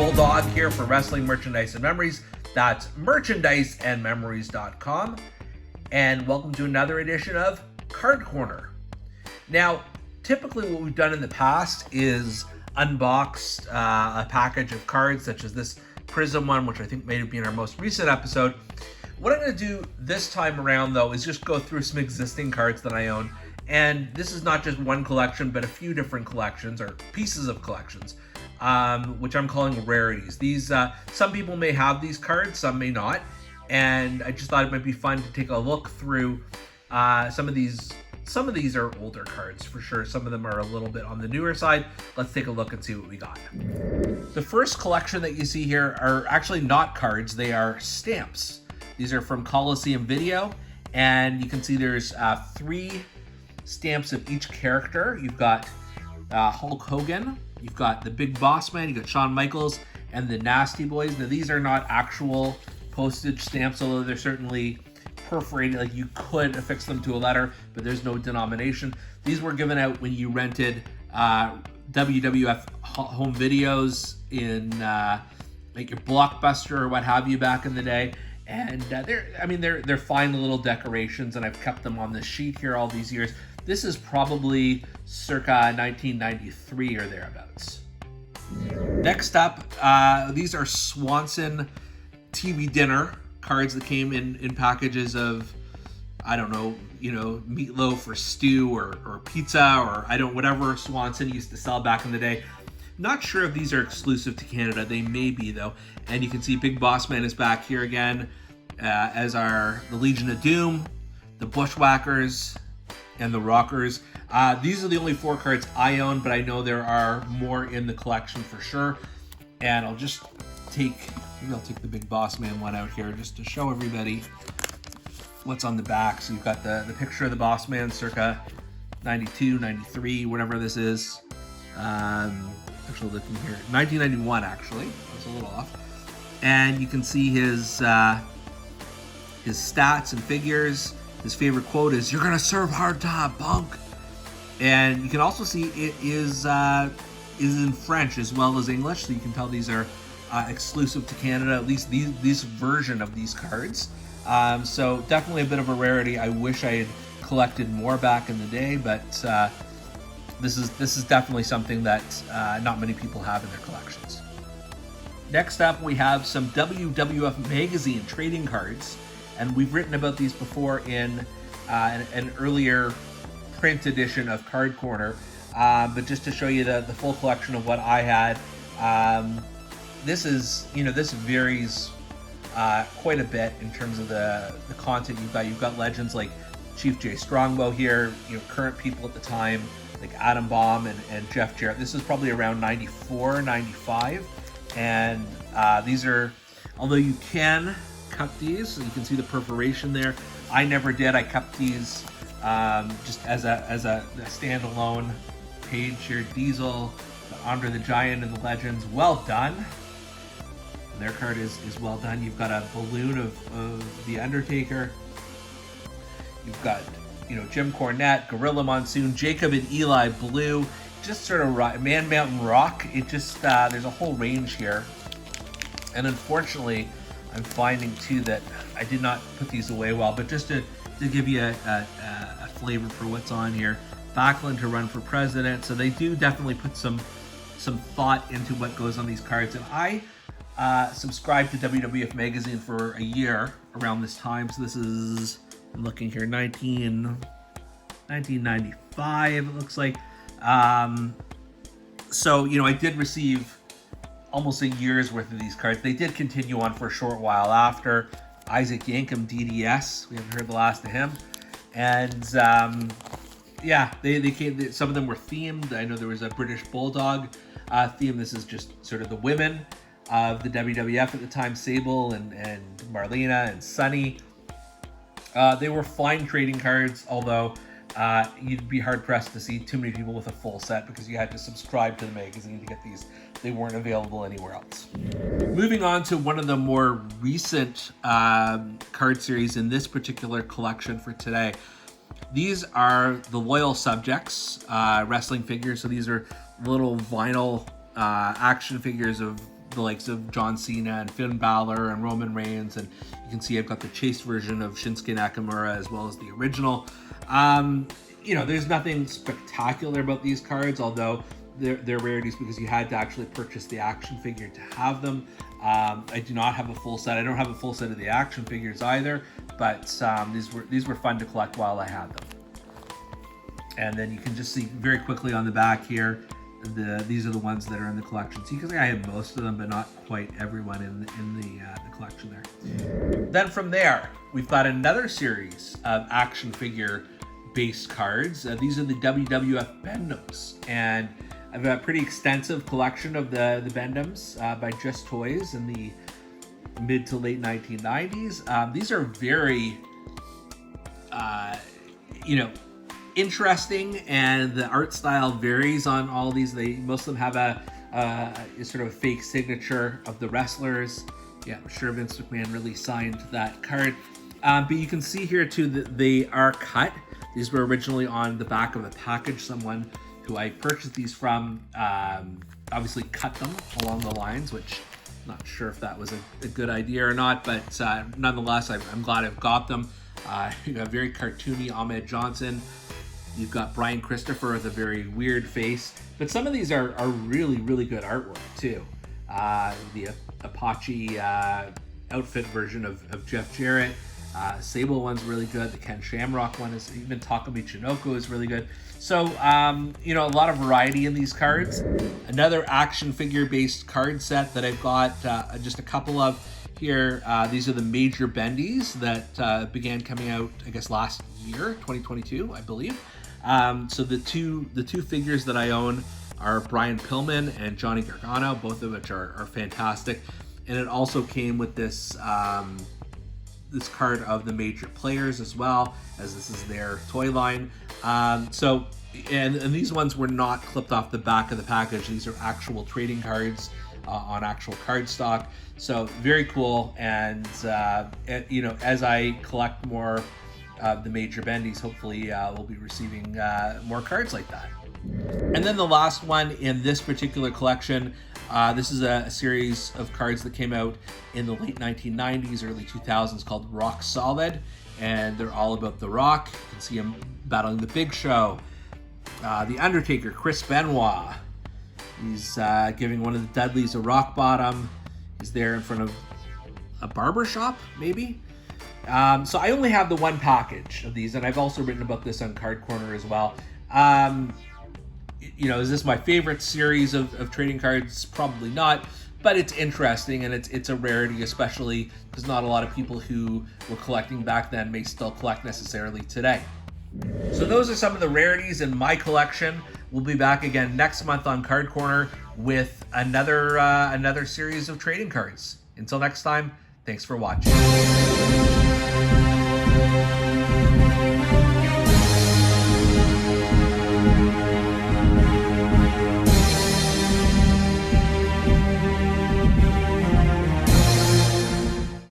Bulldog here for Wrestling Merchandise and Memories. That's merchandiseandmemories.com. And welcome to another edition of Card Corner. Now, typically what we've done in the past is unboxed a package of cards, such as this Prism one, which I think may have been our most recent episode. What I'm going to do this time around, though, is just go through some existing cards that I own. And this is not just one collection, but a few different collections, or pieces of collections, which I'm calling rarities. These, some people may have these cards, some may not. And I just thought it might be fun to take a look through some of these. Some of these are older cards for sure. Some of them are a little bit on the newer side. Let's take a look and see what we got. The first collection that you see here are actually not cards. They are stamps. These are from Coliseum Video. And you can see there's 3 stamps of each character. You've got Hulk Hogan. You've got the Big Boss Man. You've got Shawn Michaels and the Nasty Boys. Now, these are not actual postage stamps, although they're certainly perforated, like you could affix them to a letter, but there's no denomination. These were given out when you rented WWF home videos in like your Blockbuster or what have you back in the day. And they're fine little decorations, and I've kept them on this sheet here all these years. This is probably circa 1993 or thereabouts. Next up, these are Swanson TV dinner cards that came in packages of, I don't know, meatloaf or stew or pizza or whatever Swanson used to sell back in the day. Not sure if these are exclusive to Canada. They may be, though. And you can see Big Boss Man is back here again, as are the Legion of Doom, the Bushwhackers, and the Rockers. These are the only 4 cards I own, but I know there are more in the collection for sure. And I'll just maybe I'll take the Big Boss Man one out here just to show everybody what's on the back. So you've got the picture of the Boss Man circa 92, 93, whatever this is. Actually looking here, 1991 actually. That's a little off. And you can see his stats and figures. His favorite quote is, "You're gonna serve hard time, punk." And you can also see it is in French as well as English, so you can tell these are exclusive to Canada, at least this version of these cards. So definitely a bit of a rarity. I wish I had collected more back in the day, but this is definitely something that not many people have in their collections. Next up, we have some WWF Magazine trading cards, and we've written about these before in an earlier print edition of Card Corner, but just to show you the full collection of what I had. This varies quite a bit in terms of the content you've got. You've got legends like Chief Jay Strongbow here, current people at the time like Adam Bomb and Jeff Jarrett. This is probably around 94, 95. And these are, although you can cut these, so you can see the perforation there. I never did. I kept these just as a standalone page here. Diesel, Andre the Giant, and the Legends. Well done. Their card is well done. You've got a balloon of The Undertaker. You've got, Jim Cornette, Gorilla Monsoon, Jacob and Eli Blue, just sort of Man Mountain Rock. It just, there's a whole range here. And unfortunately, I'm finding too that I did not put these away well, but just to give you a flavor for what's on here. Backlund to run for president. So they do definitely put some thought into what goes on these cards. And I subscribed to WWF Magazine for a year around this time. So this is, I'm looking here, 1995, it looks like. So, I did receive almost a year's worth of these cards. They did continue on for a short while after. Isaac Yankem, DDS. We haven't heard the last of him. And, they came, some of them were themed. I know there was a British Bulldog theme. This is just sort of the women of the WWF at the time, Sable and Marlena and Sunny. They were fine trading cards, although you'd be hard-pressed to see too many people with a full set because you had to subscribe to the magazine to get these. They weren't available anywhere else. Moving on to one of the more recent card series in this particular collection for today. These are the Loyal Subjects wrestling figures. So these are little vinyl action figures of the likes of John Cena and Finn Balor and Roman Reigns, and you can see I've got the chase version of Shinsuke Nakamura as well as the original. You know, there's nothing spectacular about these cards, although they're rarities because you had to actually purchase the action figure to have them. I do not have a full set. I don't have a full set of the action figures either, but these were fun to collect while I had them. And then you can just see very quickly on the back here, these are the ones that are in the collection. See, because I have most of them, but not quite everyone in the collection there. Then from there, we've got another series of action figure based cards. These are the WWF Bendies, and I've got a pretty extensive collection of the Bendies by Just Toys in the mid to late 1990s. These are very, you know, interesting, and the art style varies on all these. Most of them have a sort of a fake signature of the wrestlers. Yeah, I'm sure Vince McMahon really signed that card. But you can see here too that they are cut. These were originally on the back of a package. Someone who I purchased these from obviously cut them along the lines, which I'm not sure if that was a good idea or not, but nonetheless, I'm glad I've got them. You got very cartoony Ahmed Johnson. You've got Brian Christopher with a very weird face, but some of these are really, really good artwork too. The Apache outfit version of Jeff Jarrett. Sable one's really good. The Ken Shamrock one is, even Takumi Chinoko is really good. So, you know, a lot of variety in these cards. Another action figure based card set that I've got just a couple of here. These are the Major Bendies that began coming out, I guess, last year, 2022, I believe. So the two figures that I own are Brian Pillman and Johnny Gargano, both of which are fantastic. And it also came with this this card of the major players as well, as this is their toy line. So these ones were not clipped off the back of the package. These are actual trading cards on actual card stock. So very cool. And you know, as I collect more the Major Bendies, hopefully we'll be receiving more cards like that. And then the last one in this particular collection, this is a series of cards that came out in the late 1990s, early 2000s, called Rock Solid, and they're all about The Rock. You can see him battling The Big Show, The Undertaker, Chris Benoit. He's giving one of the Dudleys a rock bottom. He's there in front of a barber shop, maybe. So I only have the one package of these, and I've also written about this on Card Corner as well. You know, is this my favorite series of trading cards? Probably not, but it's interesting, and it's a rarity, especially because not a lot of people who were collecting back then may still collect necessarily today. So those are some of the rarities in my collection. We'll be back again next month on Card Corner with another series of trading cards. Until next time, thanks for watching.